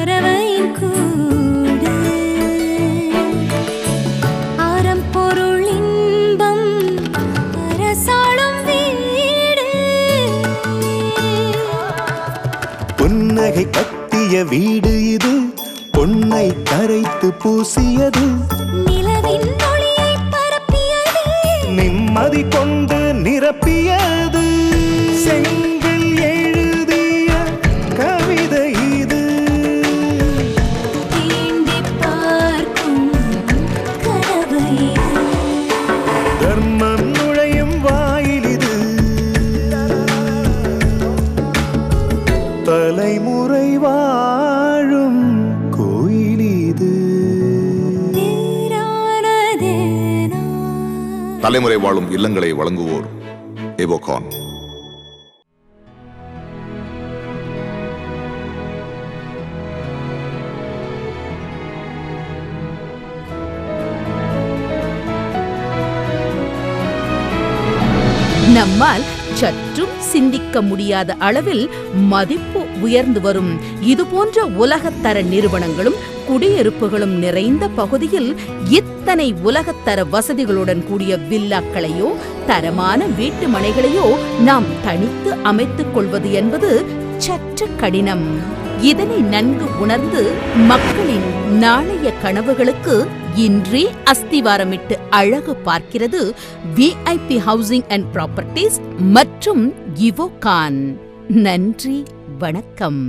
பறவையின் கூடு. அறம் பொருள் இன்பம் அரசாளும் வீடு. புன்னகை கட்டிய வீடு இது, பொன்னை கரைத்து பூசியது. நிலவின் ஒளியை பரப்பியது, நிம்மதி கொண்டு நிரப்பியது. செங்கல் எழுதிய கவிதை இது, தீண்டி பார்க்கும் கனவு இது. தர்மம் நுழையும் வாயில் இது, தலைமுறை வாழும் கோயில் இது. தலைமுறை வாழும் இல்லங்களை வழங்குவோர் எவோகான். நம்மால் சற்றும் சிந்திக்க முடியாத அளவில் மதிப்பு உயர்ந்து வரும் இதுபோன்ற உலகத்தர நிறுவனங்களும் குடியிருப்புகளும் நிறைந்த பகுதியில் இத்தனை உலகத்தர வசதிகளுடன் கூடிய வில்லாக்களையோ தரமான வீட்டு மனைகளையோ நாம் தனித்து அமைத்துக் கொள்வது என்பது சற்று கடினம். இதனை நன்கு உணர்ந்து மக்களின் நாளைய கனவுகளுக்கு இன்றே அஸ்திவாரமிட்டு அழகு பார்க்கிறது விஐபி ஹவுசிங் அண்ட் ப்ராப்பர்ட்டிஸ் மற்றும் எவோகான். நன்றி, வணக்கம்.